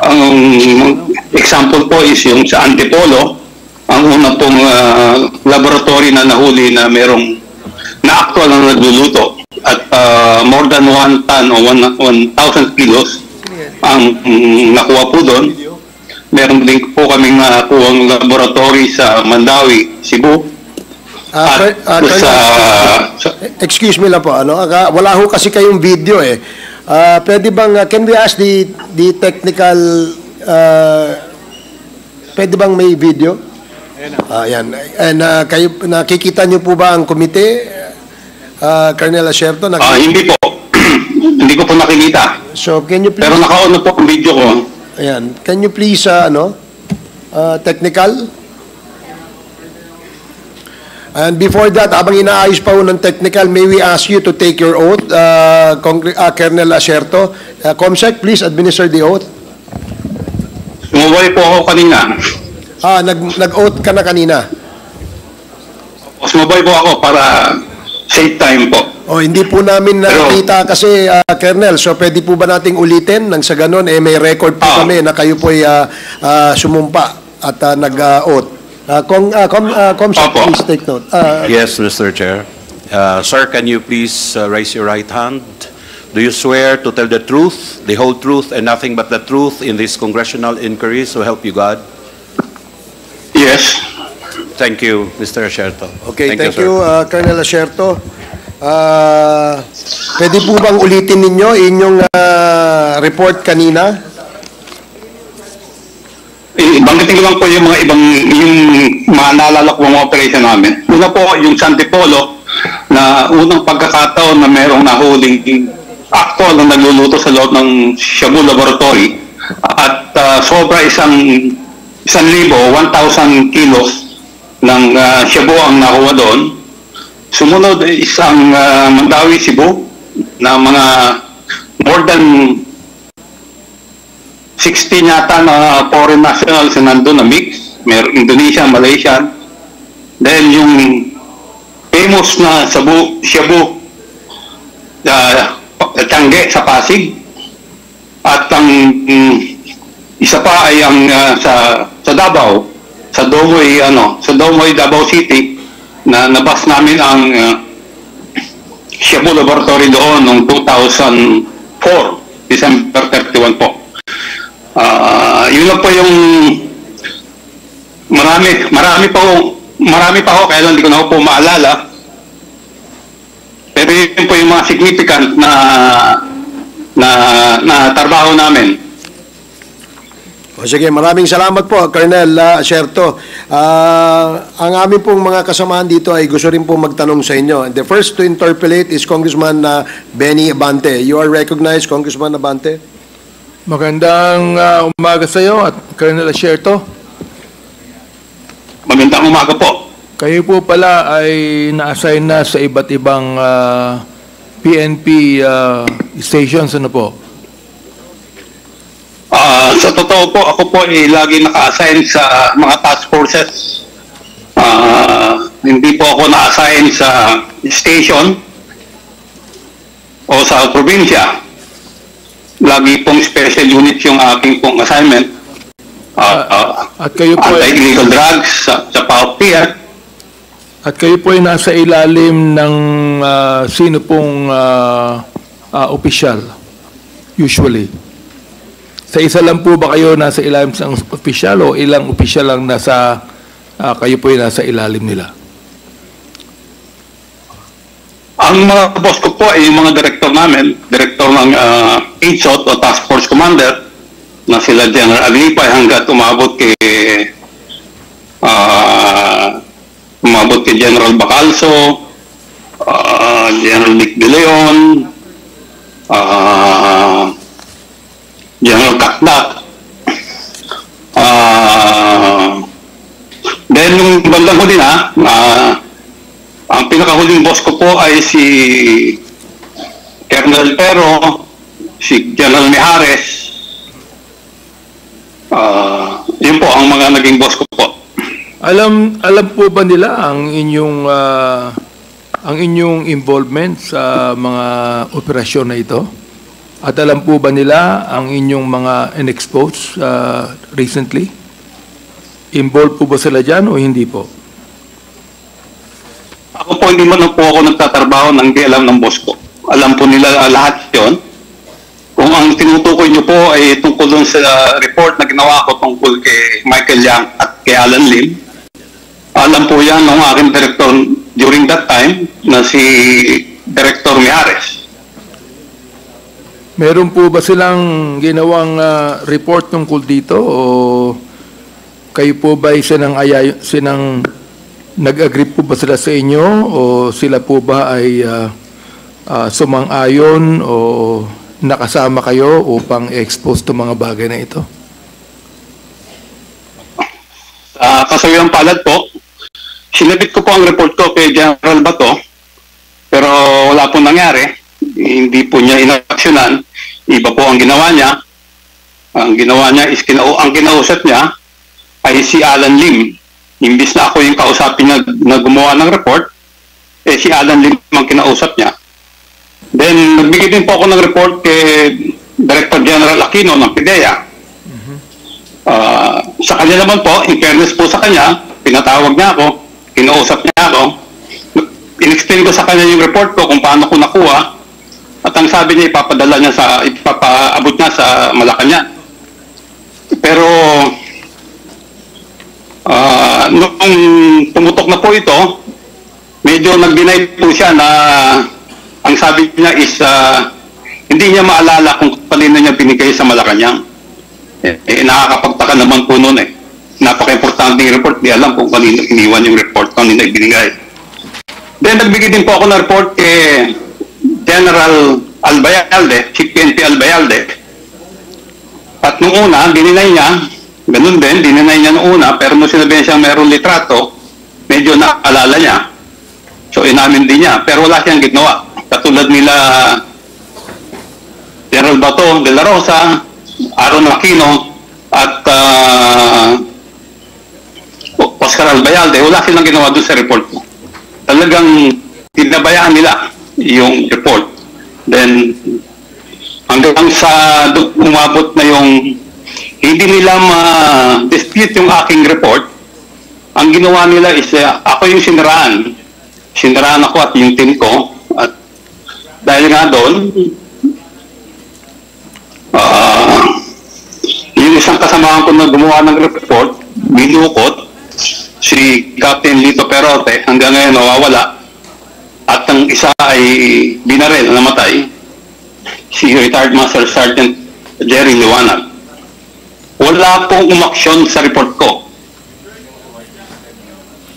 Ang example po is yung sa Antipolo, ang una pong laboratory na nahuli na merong na actual na nagluluto at more than 1 ton o 1,000 kilos ang nakuha po doon. Meron din po kaming nakuhang laboratory sa Mandawi, Cebu. Excuse me lang po, wala ho kasi kayong video eh. Pwede bang, can we ask the technical, pwede bang may video? Yan. And kayo, nakikita niyo po ba ang komite, Colonel Asierto? Hindi po. Hindi ko po nakikita. So, can you please... Pero naka-on na po ang video ko. Ayan. Can you please, technical? And before that, habang inaayos pa ho ng technical, may we ask you to take your oath, Colonel Asierto. Comsec, please administer the oath. Sumubay po ako kanina. Nag-oath ka na kanina? Sumubay po ako para save time po. Hindi po namin nakita kasi, Colonel, so pwede po ba nating ulitin nang sa ganun, may record po kami na kayo po sumumpa at nag-oath. Comsec, please take note. Yes, Mr. Chair. Sir, can you please raise your right hand? Do you swear to tell the truth, the whole truth, and nothing but the truth in this congressional inquiry, so help you God? Yes. Thank you, Mr. Asierto. Okay, thank you, Colonel Asierto. Pwede po bang ulitin ninyo inyong report kanina? Banggitin ko lang po yung mga ibang, yung mga naalala ko mga operation namin. Una po, yung San Antipolo, na unang pagkakataon na merong nahuling actual na nagluluto sa loob ng Shabu Laboratory at sobra 1,000 kilos ng Shabu ang nakuha doon. Sumunod isang Mandawi, Cebu na mga more than 16 yata na foreign nationals na nandun na mix. Meron Indonesia, Malaysia. Dahil yung famous na Shabu Tiangge sa Pasig. At ang isa pa ay ang sa Davao, sa Domoy, Davao City, na nabas namin ang Shabu Laboratory doon noong 2004, December 31 po. Yun lang po yung marami pa ako kaya hindi ko na po maalala. Pero yun po yung mga significant na trabaho namin. Sige, maraming salamat po, Colonel Asierto. Ang aming pong mga kasamahan dito ay gusto rin po magtanong sa inyo. The first to interpellate is Congressman Benny Abante. You are recognized, Congressman Abante. Magandang umaga sa iyo at Colonel Asierto. Magandang umaga po. Kayo po pala ay na-assign na sa iba't ibang PNP stations, ano po? Sa totoo po, ako po ay lagi naka-assign sa mga task forces. Hindi po ako na-assign sa station o sa probinsya. Lagi pong special unit yung aking pong assignment. At kayo po anti-illegal drugs sa PAOP. At kayo po ay nasa ilalim ng sino pong opisyal, usually? Sa isa lang po ba kayo nasa ilalim ng opisyal o ilang opisyal lang nasa, kayo po ay nasa ilalim nila? Ang mga boss ko po ay yung mga director namin, director ng HOT o Task Force Commander, na sila General Agripay hanggat umabot kay General Bacalso, General Nick De Leon, General Kakdak. Dahil nung bandang huli na, ang pinakahuling boss ko po ay si Colonel Pero, si General Mijares. Yun po ang mga naging boss ko po. Alam po ba nila ang inyong involvement sa mga operasyon na ito? At alam po ba nila ang inyong mga in-expose recently? Involved po ba sila dyan o hindi po? Ako po, hindi man po ako nagtatrabaho ng di alam ng boss ko. Alam po nila lahat yon. Kung ang tinutukoy niyo po ay tungkol dun sa report na ginawa ko tungkol kay Michael Yang at kay Alan Lim, alam po yan ng aking director during that time na si Director Mijares. Meron po ba silang ginawang report tungkol dito o kayo po ba ay sinang nag-agree po ba sila sa inyo o sila po ba ay sumang-ayon o nakasama kayo upang i-expose itong mga bagay na ito? Kasawiyang palad po, sinabit ko po ang report ko kay General Bato, pero wala po nangyari. Hindi po niya inaksyonan. Iba po ang ginawa niya. Ang ginawa niya is ang kinausap niya ay si Alan Lim. Imbis na ako yung kausapin na gumawa ng report, si Alan Lim ang kinausap niya. Then, nagbigay din po ako ng report kay Director General Aquino ng PIDEA. Sa kanya naman po, in fairness po sa kanya, pinatawag niya ako, kinausap niya ako, in-explain ko sa kanya yung report ko kung paano ko nakuha, at ang sabi niya, ipapaabot niya sa Malacanang. Pero, nung pumutok na po ito, medyo nag-deny po siya na ang sabi niya is hindi niya maalala kung kanino niya binigay sa Malacanang. Nakakapagtaka naman po noon eh. Napaka-importante yung report, di alam kung kanino iniwan yung report, kanino ibinigay. Then nagbigay din po ako ng report kay General Albayalde, Chief PNP Albayalde. At nung una, dininay niya, ganun din, dininay niya nung una, pero nung sinabihan siya mayroong litrato, medyo naalala niya. So inamin din niya, pero wala siyang ginawa. Katulad nila General Bato de la Rosa, Aaron Aquino, at Oscar Albayalde, wala silang ginawa doon sa report ko. Talagang tinabayaan nila yung report. Then, hanggang sa umabot na yung hindi nila ma-dispute yung aking report, ang ginawa nila is ako yung siniraan. Siniraan ako at yung team ko. At dahil nga doon, yung isang kasamahan ko na gumawa ng report, binukot, si Captain Lito Perote, hanggang ngayon nawawala. At ang isa ay binaril, namatay, si retired Master Sergeant Jerry Liwanag. Wala pong umaksyon sa report ko.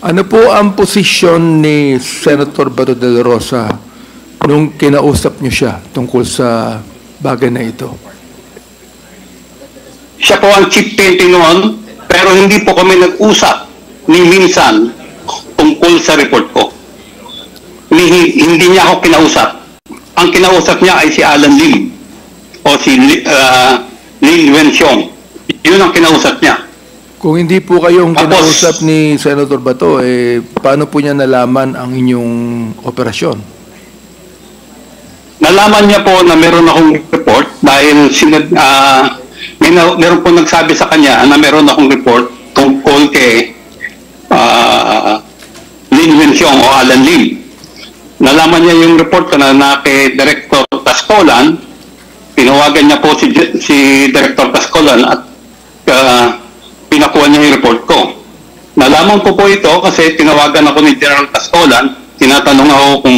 Ano po ang posisyon ni Senator Bato de la Rosa nung kinausap niyo siya tungkol sa bagay na ito? Siya po ang chief PNP noon, pero hindi po kami nag-usap ni minsan tungkol sa report ko. Hindi niya ako kinausap. Ang kinausap niya ay si Alan Lim o si Lin Wenxiong. Yun ang kinausap niya. Kung hindi po kayong kinausap ni Senator Bato, paano po niya nalaman ang inyong operasyon? Nalaman niya po na meron akong report dahil meron po nagsabi sa kanya na meron akong report tungkol kay Lin Wenxiong o Alan Lim. Nalaman niya yung report ko na kay Director Tascolan. Pinawagan niya po si Director Tascolan at pinakuha niya yung report ko. Nalaman ko po ito kasi tinawagan ako ni General Tascolan. Tinatanong ako kung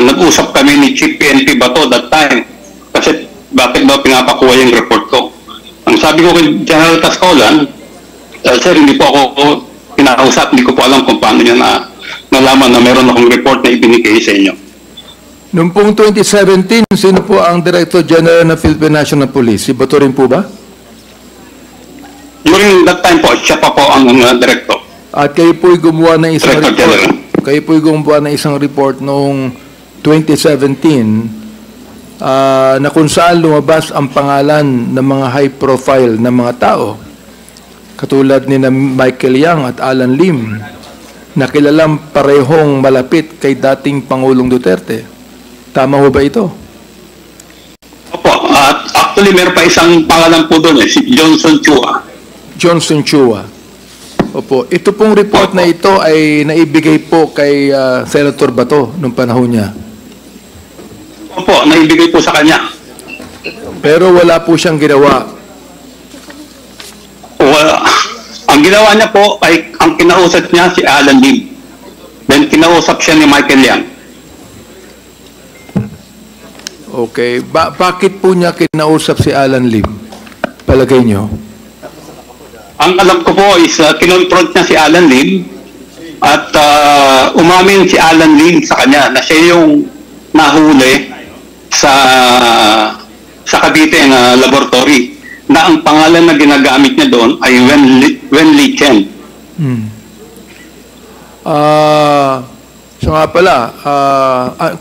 nag-usap kami ni Chief PNP Bato that time. Kasi bakit ba pinapakuha yung report ko? Ang sabi ko kay General Tascolan, sir, hindi po ako pinausap, hindi ko po alam kung paano niya nalaman na meron akong report na ibinigay sa inyo. Noong pong 2017, sino po ang Director General ng Philippine National Police? Si Bato rin po ba? During that time po, siya pa po ang director. At kayo po'y gumawa ng isang Director report. General. Kayo po'y gumawa ng isang report noong 2017 na kung saan lumabas ang pangalan ng mga high profile na mga tao katulad ni Michael Yang at Alan Lim na kilalang parehong malapit kay dating Pangulong Duterte. Tama ho ba ito? Actually, meron pa isang pangalan po doon, si Johnson Chua. Johnson Chua. Opo. Ito pong report na ito ay naibigay po kay Senator Bato nung panahon niya. Opo, naibigay po sa kanya. Pero wala po siyang ginawa. Ang ginawa niya po ay, ang kinausap niya si Alan Lim. Then kinausap siya ni Michael Yang. Okay. Bakit po niya kinausap si Alan Lim? Palagay niyo? Ang alam ko po is kinonfront niya si Alan Lim at umamin si Alan Lim sa kanya na siya yung nahuli sa Cavite na laboratory na ang pangalan na ginagamit niya doon ay Wen Li Chen. So nga pala,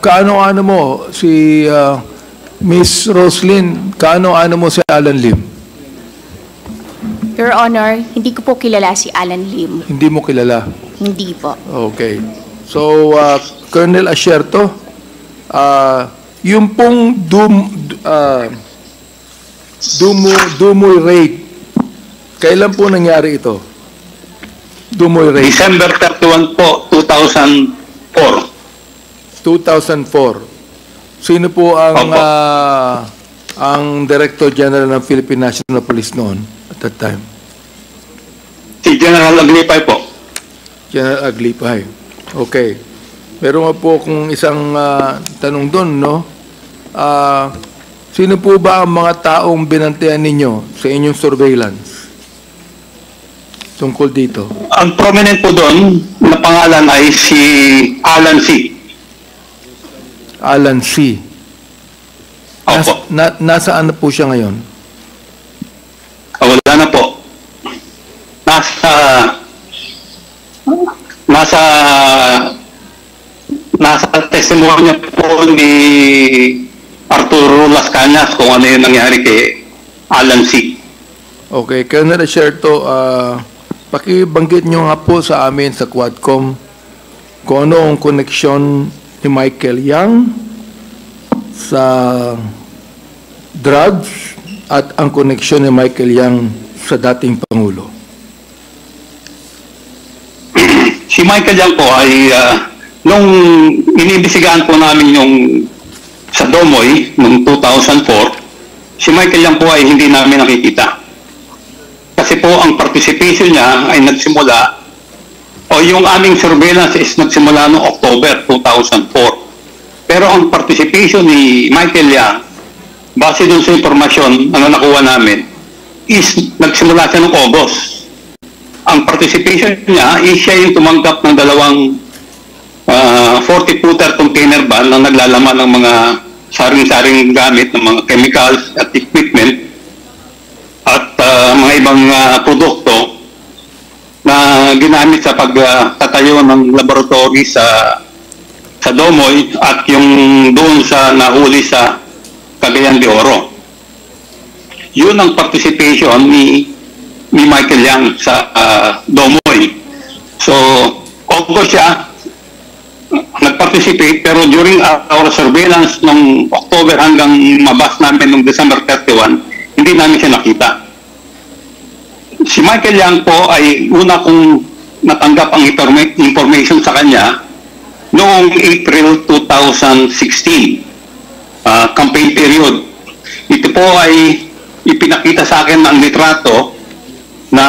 kaano-ano mo si Miss Roslyn, kaano-ano mo si Alan Lim? Your Honor, hindi ko po kilala si Alan Lim. Hindi mo kilala? Hindi po. Okay. So, Colonel Asierto, yung pong Dumoy raid, kailan po nangyari ito? Dumoy raid? December 31 po, 2004. 2004. Sino po ang Director General ng Philippine National Police noon at that time? Si General Aglipay po. General Aglipay. Okay. Meron nga po kung isang tanong doon, no? Sino po ba ang mga taong binantayan ninyo sa inyong surveillance? Tungkol dito. Ang prominent po doon na pangalan ay si Alan C. Alan C. Opo. Nasaan na po siya ngayon? Wala na po. Nasa testimonya po ni Arturo Las Cañas kung ano yung nangyari kay Alan C. Okay, Colonel Asierto, pakibanggit nyo nga po sa amin sa Quadcom kung ano ang koneksyon ni Michael Yang sa drugs at ang koneksyon ni Michael Yang sa dating Pangulo. Si Michael Yang po ay nung iniimbestigahan po namin yung sa Domoy noong 2004, si Michael Yang po ay hindi namin nakikita. Kasi po ang participation niya ay nagsimula o yung aming surveillance is nagsimula noong October 2004. Pero ang participation ni Michael Yang, base dun sa informasyon na nakuha namin, is nagsimula siya noong August. Ang participation niya is siya yung tumanggap ng dalawang 40-footer container van na naglalaman ng mga saring-saring gamit ng mga chemicals at equipment at mga ibang produkto na ginamit sa pagtatayo ng laboratory sa Domoy at yung doon sa nahuli sa Cagayan de Oro. Yun ang participation ni Michael Yang sa Domoy. So, August siya nag-participate, pero during our surveillance ng October hanggang mabas namin noong December 31, hindi namin siya nakita. Si Michael Yang po ay una kong natanggap ang information sa kanya noong April 2016, campaign period. Ito po ay ipinakita sa akin ng litrato na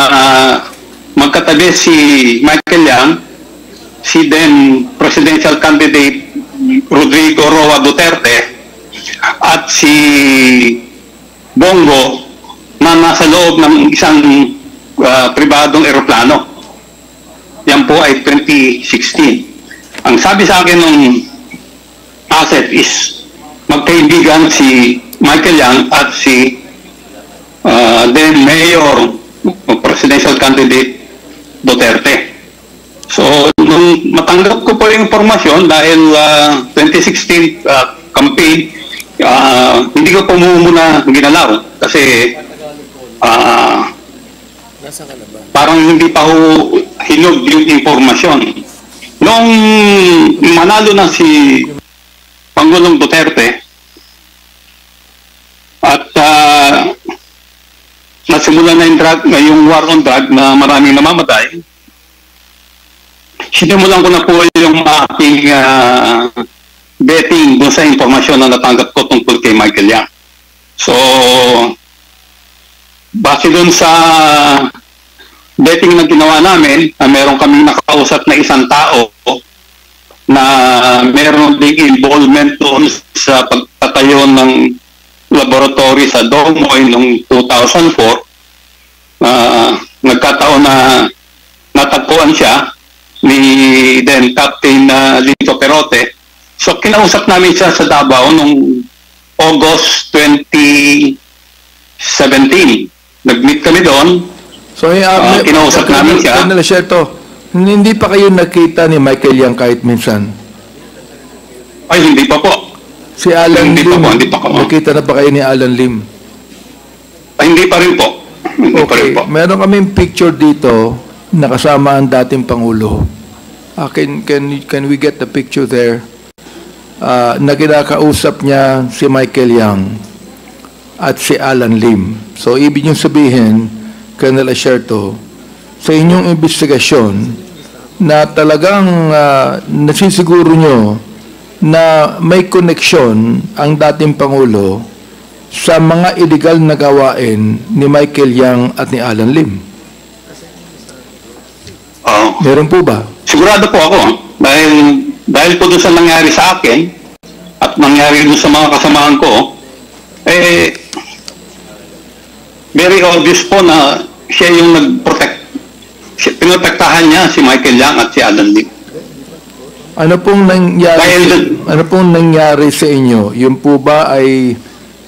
magkatabi si Michael Yang, si then presidential candidate Rodrigo Roa Duterte at si Bongo na nasa loob ng isang pribadong eroplano. Yan po ay 2016. Ang sabi sa akin ng asset is magkaibigan si Michael Yang at si then Mayor Presidential Candidate Duterte. So, nung matanggap ko po yung informasyon dahil 2016 campaign, hindi ko po muna ginalaw kasi parang hindi pa ho hinog yung informasyon. Nung manalo na si Pangulong Duterte at simula na yung war on drug na maraming namamatay, sinimulan ko na po yung aking betting doon sa impormasyon na natanggap ko tungkol kay Michael Yang. So, base doon sa betting na ginawa namin, meron kaming nakausap na isang tao na meron ding involvement doon sa pagtatayo ng laboratory sa Domoy noong 2004. Nagkataon na natagpuan siya ni then Captain Lito Perote. So kinausap namin siya sa Davao noong August 2017. Nag-meet kami doon. So, kinausap namin siya. Colonel Sherto, hindi pa kayo nakita ni Michael Yang kahit minsan? Ay, hindi pa po. Si Alan Hindi Lim, pa po, hindi pa po. nakita na ba kayo ni Alan Lim? Ay, hindi pa rin po. Hindi pa rin Okay, po. meron kaming picture dito na kasama ang dating Pangulo. Can we get the picture there? Na kinakausap niya si Michael Yang at si Alan Lim. So, ibig niyong sabihin, Colonel Asherto, sa inyong investigasyon na talagang nasisiguro nyo na may koneksyon ang dating Pangulo sa mga illegal na gawain ni Michael Yang at ni Alan Lim. Meron po ba? Sigurado po ako. Dahil po doon sa nangyari sa akin at nangyari doon sa mga kasamahan ko, very obvious po na siya yung pinotektahan niya si Michael Yang at si Alan Lim. Ano pong nangyari sa inyo? Yun po ba ay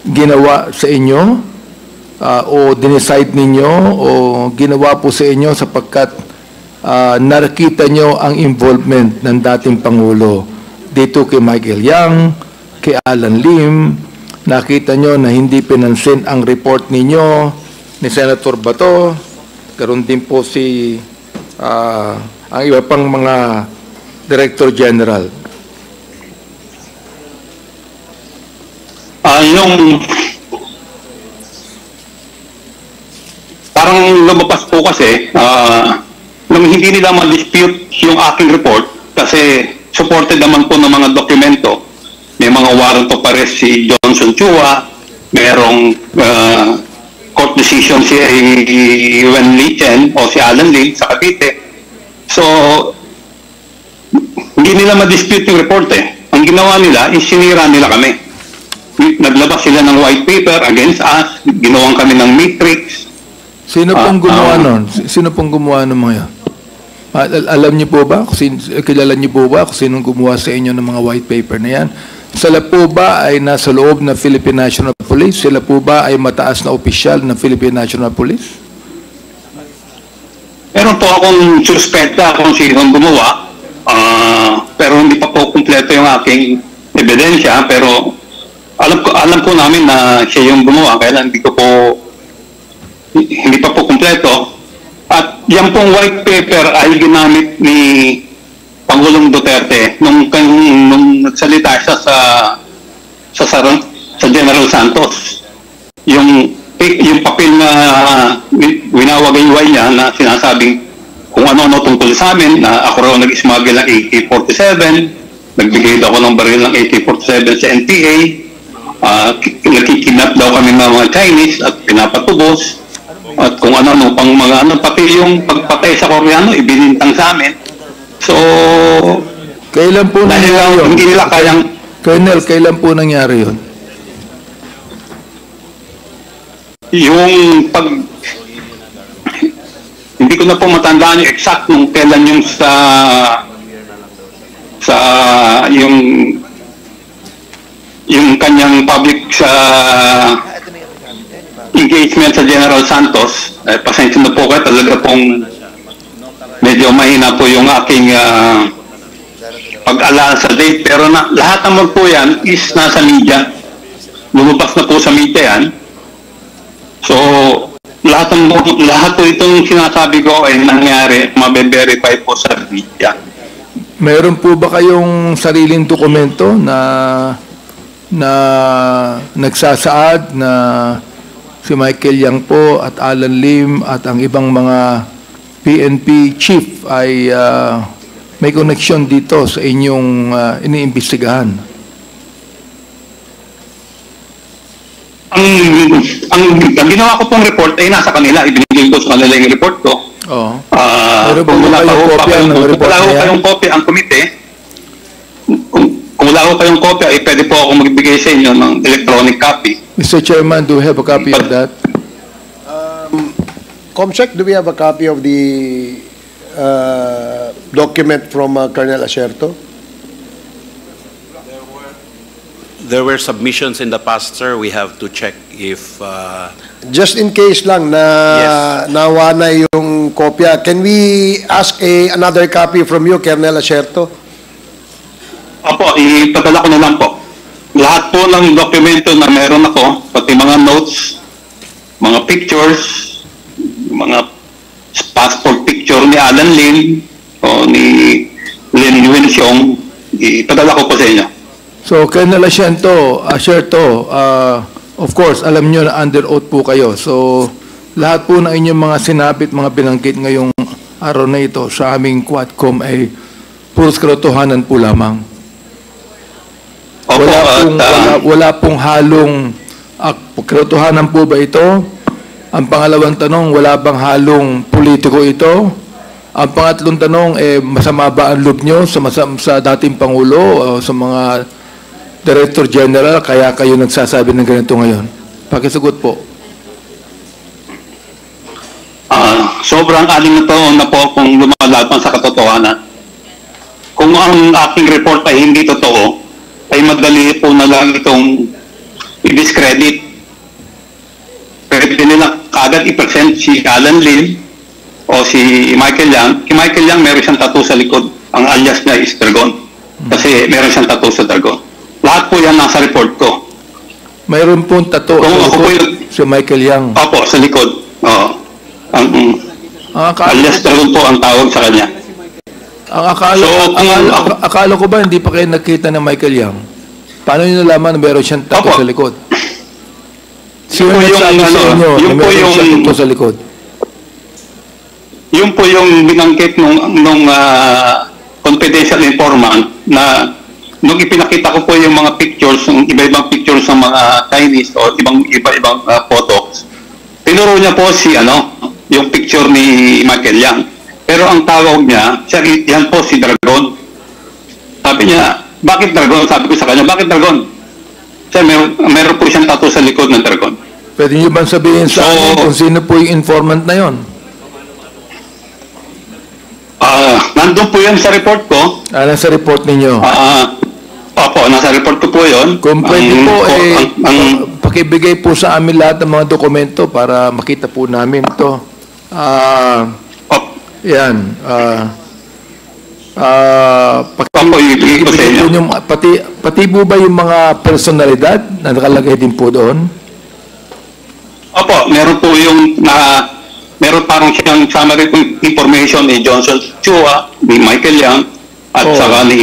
ginawa sa inyo? O dinicide ninyo? O ginawa po sa inyo sapagkat nakita nyo ang involvement ng dating Pangulo dito kay Michael Yang, kay Alan Lim? Nakita nyo na hindi pinansin ang report ninyo ni Senator Bato, karon din po si ang iba pang mga Director General. Yung parang lumabas po kasi nung hindi nila ma-dispute yung aking report kasi supported naman po ng mga dokumento. May mga warrant of arrest si Johnson Chua, merong court decision si Wen Li Chen o si Alan Lim sa Cavite. So, hindi nila ma-dispute yung report Ang ginawa nila is sinira nila kami. Naglabas sila ng white paper against us, ginawan kami ng matrix. Sino pong gumawa nun? Sino pong gumawa ng mga yan? Alam niyo po ba? Kilala niyo po ba kung sinong gumawa sa inyo ng mga white paper na yan? Sila po ba ay nasa loob ng Philippine National Police? Sila po ba ay mataas na opisyal ng Philippine National Police? Meron po akong suspecta kung sinong gumawa, pero hindi pa po kumpleto yung aking ebidensya, pero alam po namin na siya yung gumawa, kaya hindi pa po kumpleto. At yan pong white paper ay ginamit ni Pangulong Duterte nung nagsalita siya sa General Santos. Yung papel na winawagayway niya na sinasabing kung ano-ano tungkol sa amin, na ako raw nag-smuggle ng AK-47, nagbigay daw ako ng baril ng AK-47 sa NPA, nakikidnap daw kami ng mga Chinese at pinapatubos, at kung ano-ano pang mga pati yung pagpatay sa Koreano, ibinintang sa amin. So, kailan po nangyari yun? Hindi nila kayang... Colonel, kailan po nangyari yun? Yung hindi ko na po matandaan yung exact nung kailan yung yung kanyang public engagement sa General Santos. Pasensya na po kayo, talaga pong medyo mahina po yung aking pag-alala sa date, pero lahat naman po yan is nasa media. Lumabas na po sa media yan. So, lahat po itong sinasabi ko ay nangyari, mabe-verify po sa media. Meron po ba kayong sariling dokumento na nagsasaad na si Michael Yang po at Alan Lim at ang ibang mga PNP chief ay may connection dito sa inyong iniimbestigahan? Ang ginawa ko pong report ay nasa kanila. Ibinigay ko sa kanila yung report ko. Oo. Kung wala ko kayong kopya ang komite, kung wala ko kayong kopya, pwede po ako magbigay sa inyo ng electronic copy. Mr. Chairman, do we have a copy of that? Comsec, do we have a copy of the document from Colonel Acerto? There were submissions in the past, sir. We have to check if... Just in case lang na nawa na yung kopya, can we ask another copy from you, Colonel Acerto? Opo, ipadala ko na lang po. Lahat po ng dokumento na meron ako, pati mga notes, mga pictures, mga passport picture ni Alan Lim o ni Lin Wenxiong, ipadala ko po sa inyo. So, Colonel Acerto, of course, alam nyo na under oath po kayo. So, lahat po ng inyong mga sinapit, mga binanggit ngayong araw na ito sa aming Quadcom ay puros katotohanan po lamang. Opo, wala pong halong katotohanan po ba ito? Ang pangalawang tanong, wala bang halong politiko ito? Ang pangatlong tanong, masama ba ang loob nyo sa dating Pangulo o sa mga Director General kaya kayo nagsasabi ng ganito ngayon? Pakisagot po. Sobrang aling na taon na po kung lumalaban sa katotohanan. Kung ang aking report ay hindi totoo, ay madali po na lang itong i-discredit. Pwede nila kaagad i-present si Alan Lim o si Michael Yang. Si Michael Yang meron siyang tattoo sa likod. Ang alias niya is Dragon. Kasi meron siyang tattoo sa Dragon. Lahat po yan nasa report ko. Mayroon pong tattoo sa likod si Michael Yang. Opo, sa likod. Oo. Alias Dragon po ang tawag sa kanya. Ang akala ko ba hindi pa kayo nakita ng Michael Yang? Paano nyo nalaman na meron siyang tattoo sa likod? Sino nagsabi sa inyo na meron siyang tattoo sa likod? Yun po yung binanggit nung confidential informant na nung ipinakita ko po yung mga pictures, yung iba-ibang pictures ng mga Chinese o iba-ibang photos. Tinuro niya po yung picture ni Michael Yang. Pero ang tawag niya, yan po si Dragon. Sabi niya, bakit Dragon? Sabi ko sa kanya, bakit Dragon? Siya, meron po siyang tattoo sa likod ng Dragon. Pwede niyo ba sabihin sa akin kung sino po yung informant na yon? Nandun po yan sa report ko. Nasa report ninyo? Opo, nasa report ko po yun. Kung pwede po, pakibigay po sa amin lahat ng mga dokumento para makita po namin ito. Yan. Pati po ba yung mga personalidad na nakalagay din po doon? Opo, meron po yung meron parang siyang summary information ni Johnson Chua, ni Michael Yang, at saka ni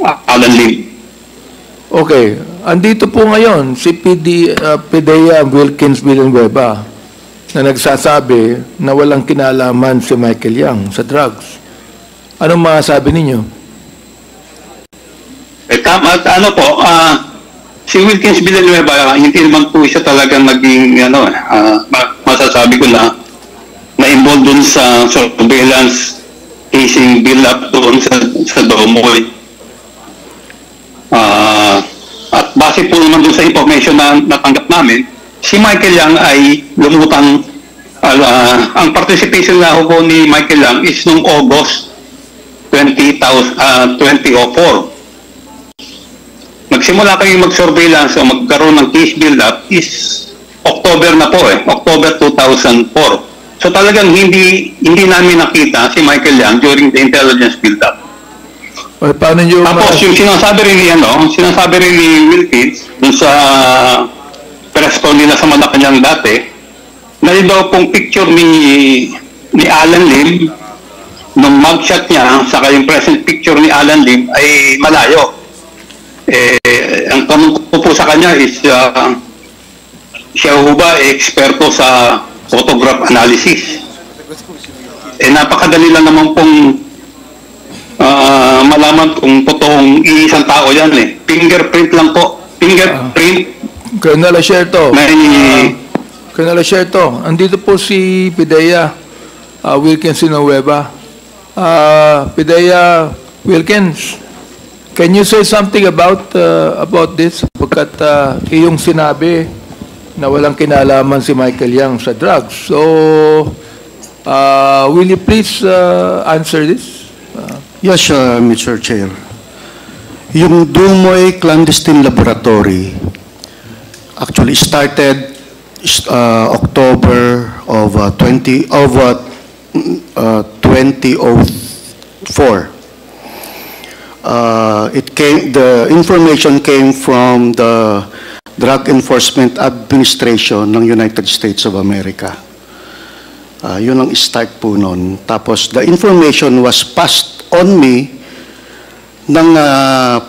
Alan Lim. Okay. Andito po ngayon si Pidea Wilkins Villanueva na nagsasabi na walang kinalaman si Michael Yang sa drugs. Anong masasabi ninyo? Si Wilkins Villanueva, hindi naman po siya talagang naging, masasabi ko na involved dun sa surveillance casing build-up doon sa Domoy. At base po naman dun sa information na natanggap namin, si Michael Yang ay lumutang, ang participation na po ni Michael Yang is noong August 2004. Nagsimula kayong mag-surveillance o magkaroon ng case build-up is October na po October 2004. So talagang hindi namin nakita si Michael Yang during the intelligence build-up. Paano nyo tapos yung sinasabi rin ni Wilkins dun sa press call nila sa Malacanang dati, na yun daw pong picture ni Alan Lim, nung mugshot niya, saka yung present picture ni Alan Lim ay malayo. Ang tanong ko po sa kanya is, siya ho ba eksperto sa photograph analysis? Napakadali lang naman pong malaman kung totoong iisang tao yan eh. Fingerprint lang po. Fingerprint. Colonel Asierto. May Colonel Asierto, andito po si Pidea Wilkins Sinueva. Pidea Wilkins, can you say something about this? Pagkat iyong sinabi na walang kinalaman si Michael Yang sa drugs. So, will you please answer this? Yes, Mr. Chair. Yung Dumoy Clandestine Laboratory actually started October of 2004. The information came from the Drug Enforcement Administration ng United States of America. Yun ang start po nun. Tapos the information was passed on me ng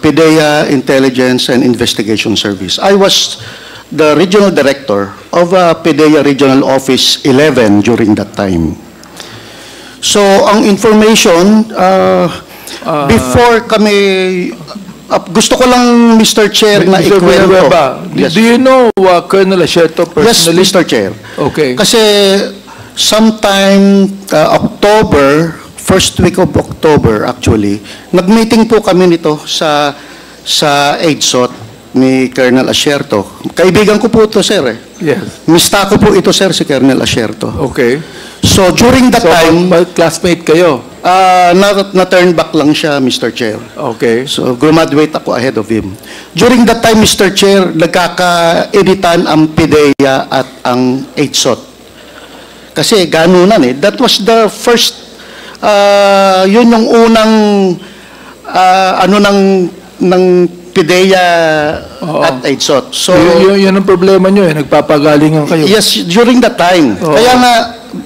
PDEA Intelligence and Investigation Service. I was the regional director of PDEA Regional Office 11 during that time. So ang information, before kami, gusto ko lang, Mr. Chair, na Mr. ikwento. Villanueva, Yes. do you know Colonel Asierto Yes, personally? Mr. Chair. Okay. Kasi sometime October, first week of October actually, nag-meeting po kami nito sa EDSOT ni Colonel Asierto. Kaibigan ko po ito, sir. Yes. Mista ko po ito, sir, si Colonel Asierto. Okay. So during that So, time, classmate kayo? na-turn back lang siya, Mr. Chair. Okay. So, graduate ako ahead of him. During that time, Mr. Chair, nagkaka-editan ang PDEA at ang EDSOT. Kasi ganunan eh. That was the first, yun yung unang, ng PDEA Oo. at EDSOT. So, Yun ang problema nyo eh. Nagpapagalingan kayo. yes, during that time. Oo. Kaya nga,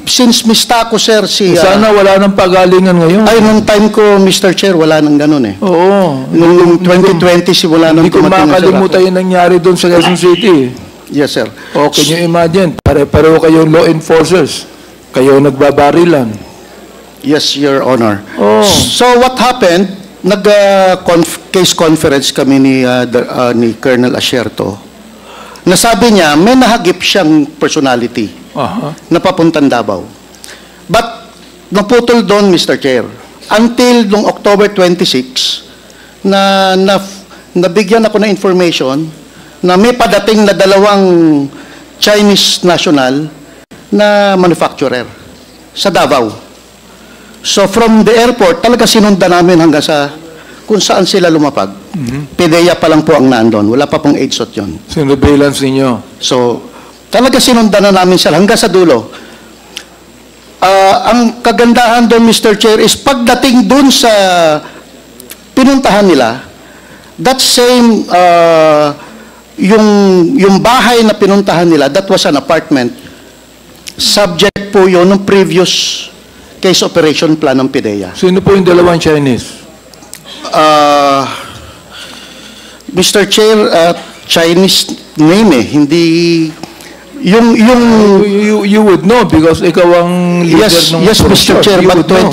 since mista ko, sir, si... Sana wala nang pagalingan ngayon. ay, nung time ko, Mr. Chair, wala nang ganun eh. Oo. Nung 2020, si wala nang Hindi ko tumating na makalimutan yung nangyari doon sa Quezon City. Yes, sir. O, can you imagine? Pareho kayong law enforcers. Kayo nagbabarilan. Yes, Your Honor. Oh. So what happened, case conference kami ni Colonel Asierto. Nasabi niya, may nahagip siyang personality Aha. na papuntang Davao. But naputol doon, Mr. Chair. Until noong October 26, nabigyan ako ng information na may padating na dalawang Chinese national na manufacturer sa Davao. So from the airport, talaga sinundan namin hanggang sa kung saan sila lumapag. PDEA pa lang po ang nandun. Wala pa pong EDSOT yun. Surveillance ninyo. So, talaga sinundan na namin sila hanggang sa dulo. Ang kagandahan doon, Mr. Chair, is pagdating doon sa pinuntahan nila, that same, yung bahay na pinuntahan nila, that was an apartment. Subject po yun ng previous case operation plan ng PDEA. Sino po yung dalawang Chinese? Mr. Chair, Chinese name eh, hindi You would know because ikaw ang leader ng yes, Mr. Chair, You but would know.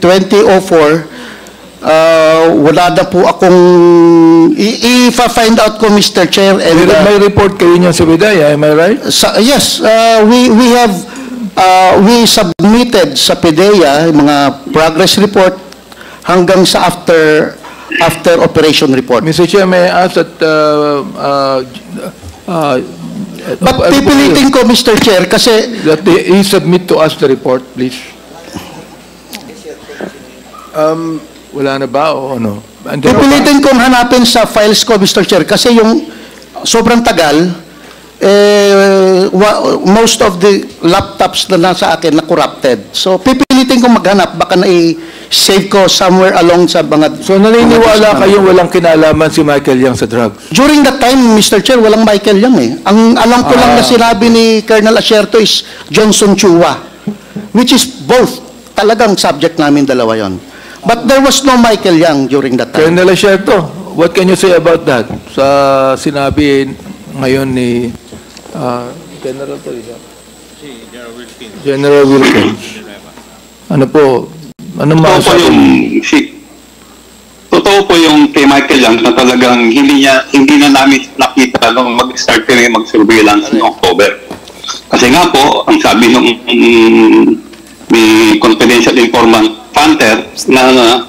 2004, wala na po akong i-find out ko, Mr. Chair, and May report kayo niya sa Bidaya, am I right? yes, we submitted sa PDEA yung mga progress report hanggang sa after operation report. Mr. Chair, may I ask that But pipilitin ko, Mr. Chair, kasi that he submit to us the report, please. Wala na ba o ano? pipilitin kong hanapin sa files ko, Mr. Chair, kasi yung sobrang tagal, most of the laptops na nasa akin na corrupted. So, pipilitin kong maghanap, baka na-save ko somewhere along sa mga... So naniniwala kayong walang kinalaman si Michael Yang sa drugs? During that time, Mr. Chair, walang Michael Yang eh. Ang alam ko lang na sinabi ni Colonel Asierto is Johnson Chua, which is both. Talagang subject namin dalawa yon. But there was no Michael Yang during that time. Colonel Asierto, what can you say about that? Sa sinabi ngayon ni General to, General Wilkins. Ano po? Anong masasabi? Totoo po yung kay Michael Yang na talagang hindi na namin nakita nung mag-start kami mag-surveillance noong October. Kasi nga po, ang sabi nung may confidential informant Panther na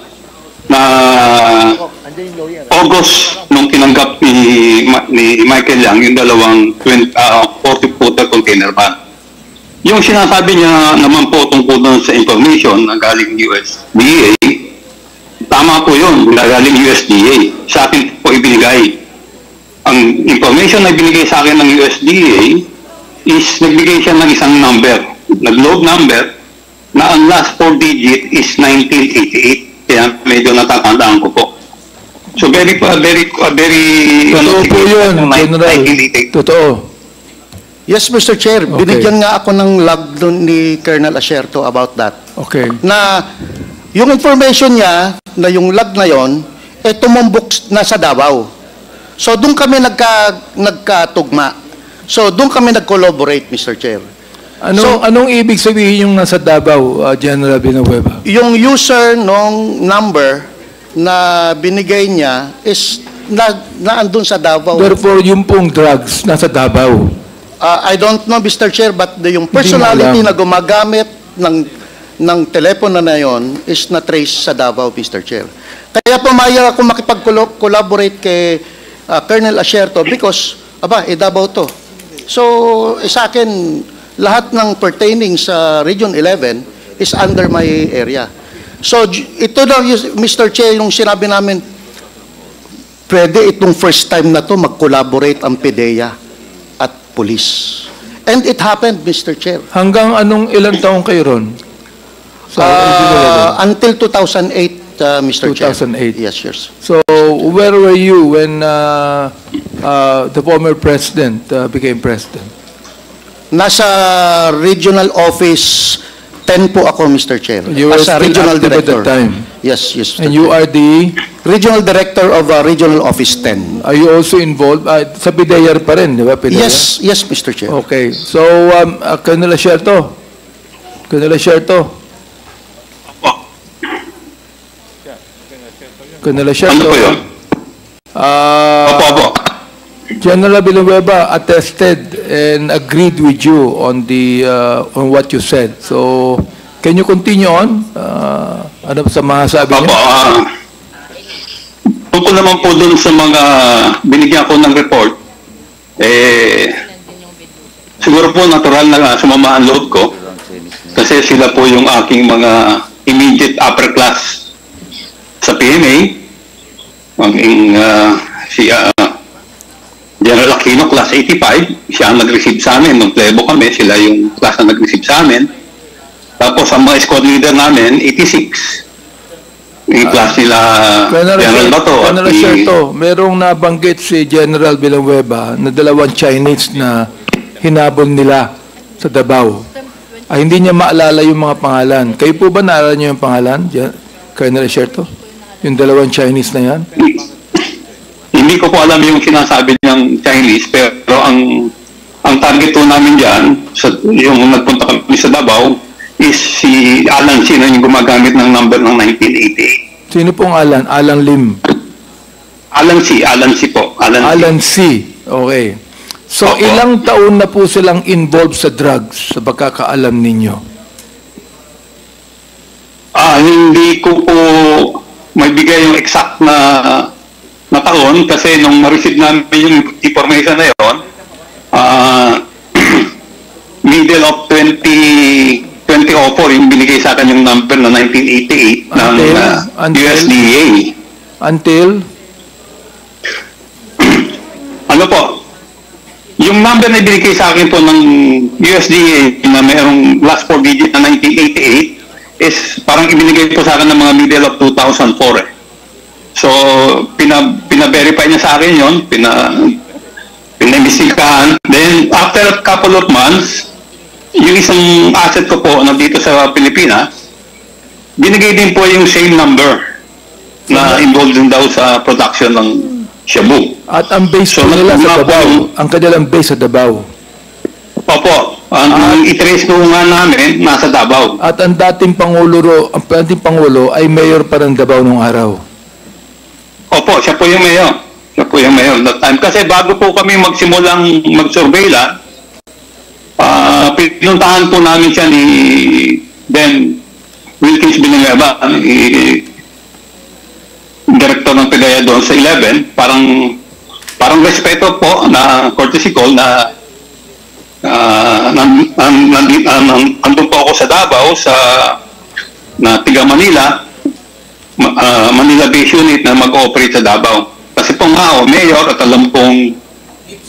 August nung tinanggap ni Michael Yang yung dalawang 40-footer container van. Yung sinasabi niya naman po tungkol doon sa information na galing USDA, tama po yun, galing USDA. Sa akin po ibinigay. Ang information na ibinigay sa akin ng USDA is nagbigay siya ng isang number, nag-load number, na ang last 4 digit is 1988. Kaya medyo natatandaan ko po. So very Totoo po yun, General. Totoo. Yes, Mr. Chair. Okay. Binigyan nga ako ng log doon ni Colonel Asierto about that. Okay. Na yung information niya, na yung log na yon, tumumbok na sa Davao. So doon kami nagkatugma. So doon kami nag-collaborate, Mr. Chair. Anong ibig sabihin yung nasa Davao, General Villanueva? Yung user nung number na binigay niya is naandun sa Davao. Therefore, yung pong drugs nasa Davao. I don't know, Mr. Chair, but yung personality na gumagamit ng telepono na yon is na-trace sa Davao, Mr. Chair. Kaya pumayag ako makipag-collaborate kay Colonel Asierto because, Davao to. So, sa akin, lahat ng pertaining sa Region 11 is under my area. So, ito daw, Mr. Chair, yung sinabi namin, pwede itong first time na to mag-collaborate ang PDEA at police. And it happened, Mr. Chair. Hanggang ilang taong kayo ron? Until 2008, Mr. Chair. 2008. Yes, yes. So, where were you when the former president became president? Nasa regional office 10 po ako, Mr. Chair. You were as a still regional active director. at that time? Yes, yes, Mr. And you Chair. are the... Regional director of Regional Office 10. Are you also involved? Sa PDEA pa rin, di ba? PDEA? Yes, yes, Mr. Chair. Okay. So, Colonel Asierto. Colonel Asierto. Colonel Asierto. Ano po yun? Opo. General Villanueva attested and agreed with you on on what you said. So, can you continue on? Ano sa masasabi niyo? Tungkol naman po dun sa mga binigyan ko ng report, siguro po natural na sumama ang loob ko kasi sila po yung aking mga immediate upper class sa PMA. Si General Aquino, class 85, siya ang nag-receive sa amin. Nung plebo kami, sila yung class na nag-receive sa amin. Tapos ang mga squad leader namin, 86. Yung class nila General Bato. Colonel Asierto, merong nabanggit si General Villanueva na dalawang Chinese na hinabol nila sa Davao. Hindi niya maalala yung mga pangalan. Kayo po ba naalala niyo yung pangalan, Colonel Asierto? Yung dalawang Chinese na yan? Hindi ko po alam yung sinasabi niyang Chinese, pero ang target po namin dyan, yung nagpunta kami sa Davao, is si Alan C na yung gumagamit ng number ng 1988. Sino pong Alan? Alan Lim? Alan C po. Alan C. Okay. So, Opo. ilang taon na po silang involved sa drugs, sa pagkakaalam ninyo? Hindi ko po maibigay yung exact na taon kasi nung ma-receive namin yung information na yun, middle of 2004 yung binigay sa akin yung number na 1988 ng USDA. Until? Ano po? Yung number na binigay sa akin po ng USDA na mayroong last 4 digit na 1988 is parang ibinigay po sa akin ng mga middle of 2004 eh. So, pina-verify niya sa akin yun, pina-imbestigahan. Then, after a couple of months, yung isang asset ko po na dito sa Pilipinas, binigay din po yung same number na involved din daw sa production ng shabu. At ang base po nila sa Davao, ang kanilang base sa Davao. Opo, ang i-trace ko nga namin, nasa Davao. At ang dating Pangulo ay mayor pa ng Davao nung araw. Opo, siya po yung mayor. Siya po yung mayor that time. Kasi bago po kami magsimulang mag-surveillance, pinuntahan po namin siya ni then Wilkins Villanueva, director ng PIDEA doon sa 11, parang respeto po na courtesy call na andun po ako sa Davao na tiga Manila, Manila Base Unit na mag-ooperate sa Davao. Kasi po nga mayor at alam pong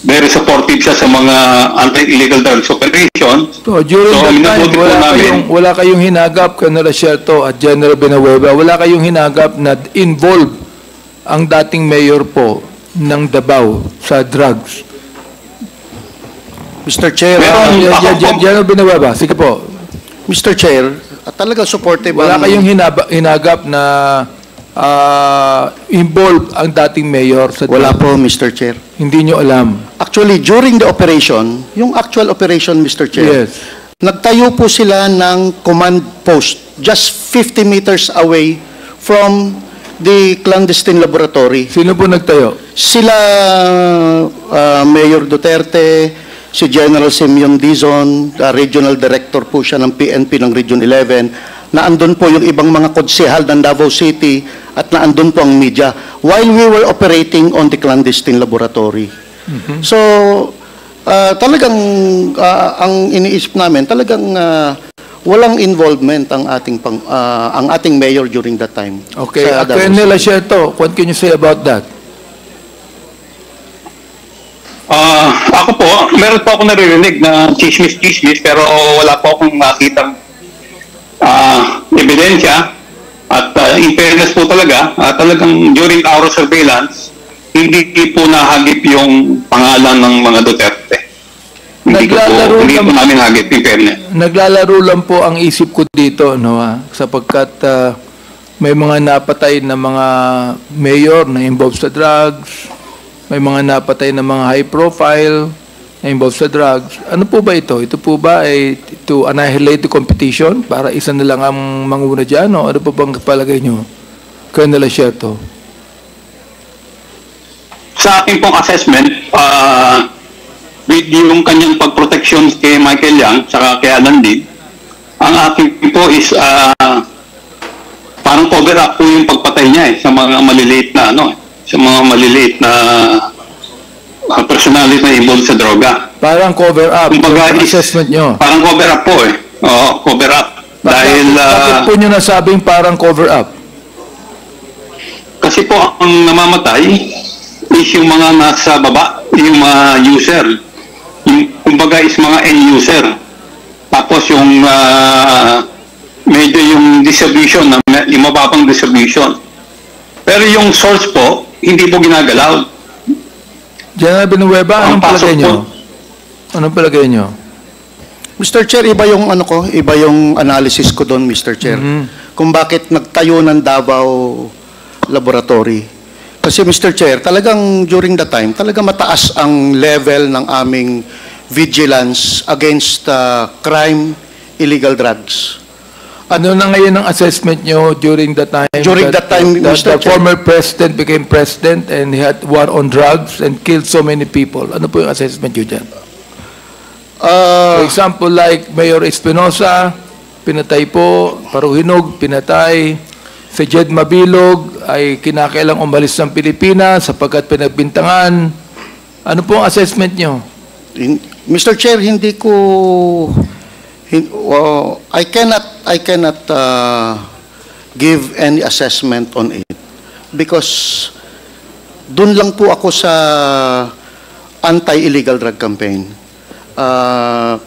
very supportive siya sa mga anti-illegal drugs operation. So, during that time, wala kayong hinagap, Colonel Asierto at General Villanueva, wala kayong hinagap na involved ang dating mayor po ng Davao sa drugs. Mr. Chair, General Villanueva, sige po. Mr. Chair, talagang supportive. Wala kayong hinagap na involved ang dating mayor sa drugs? Wala po, Mr. Chair. Hindi nyo alam? Actually, during the operation, yung actual operation, Mr. Chair, Yes. nagtayo po sila ng command post just 50 meters away from the clandestine laboratory. Sino po nagtayo? Sila, Mayor Duterte, si General Simeon Dizon, Regional Director po siya ng PNP ng Region 11, na andun po yung ibang mga konsehal ng Davao City at na andun po ang media while we were operating on the clandestine laboratory. So, talagang ang iniisip namin, talagang walang involvement ang ating mayor during that time. Okay. Sa Davao Colonel City. Asierto, what can you say about that? Ako po, meron po ako naririnig na chismis, pero wala po akong makitang ebidensya. At in fairness po talaga, talagang during our surveillance, hindi po nahagip yung pangalan ng mga Duterte. Hindi po namin hagip, in fairness. Naglalaro lang po ang isip ko dito, no, sapagkat may mga napatay na mga mayor na involved sa drugs, may mga napatay na mga high profile na involved sa drugs. Ano po ba ito? Ito po ba ay to annihilate the competition para isa na lang ang manguna dyan? O ano po bang palagay nyo, Colonel Asierto? Sa aking pong assessment, with yung kanyang pagproteksyon kay Michael Yang saka kay Alan Lim, ang aking po is parang cover up po yung pagpatay niya sa mga maliliit na sa mga maliliit na personality na involved sa droga. Parang cover up. Kumbaga, Assessment nyo. Parang cover up po Oo, cover up. Dahil bakit po nyo nasabing parang cover up? kasi po ang namamatay is yung mga nasa baba, yung mga user. Yung, kumbaga is mga end user. Tapos yung medyo yung distribution, yung mababang distribution. Pero yung source po, hindi po ginagalaw. General Villanueva, anong palagay nyo? Anong palagay nyo? Mr. Chair, iba yung analysis ko doon, Mr. Chair. Kung bakit nagtayo ng Davao Laboratory. Kasi Mr. Chair, talagang during that time, talagang mataas ang level ng aming vigilance against crime, illegal drugs. Ano na ngayon ang assessment nyo during that time? During that time, Mr. The Chair. former president became president and he had war on drugs and killed so many people. Ano po yung assessment nyo dyan? For example, like Mayor Espinosa, pinatay po, Paruhinog, pinatay. Si Jed Mabilog ay kinakailang umalis ng Pilipinas sapagkat pinagbintangan. Ano po ang assessment nyo? Mr. Chair, hindi ko... I cannot give any assessment on it because dun lang po ako sa anti-illegal drug campaign.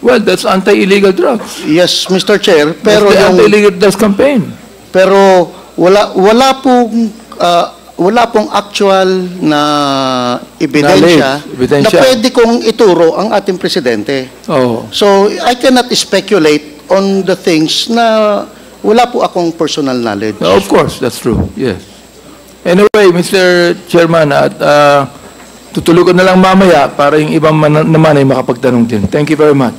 Well, that's anti-illegal drugs. Yes, Mr. Chair, pero That's the yung anti-illegal drugs campaign. pero wala pong actual na ebidensya Knowledge, na pwede kong ituro ang ating presidente. Oh. So, I cannot speculate on the things na wala po akong personal knowledge. No, of course, that's true. Yes. Anyway, Mr. Chairman, Tutulog ko na lang mamaya para yung ibang naman ay makapagtanong din. Thank you very much.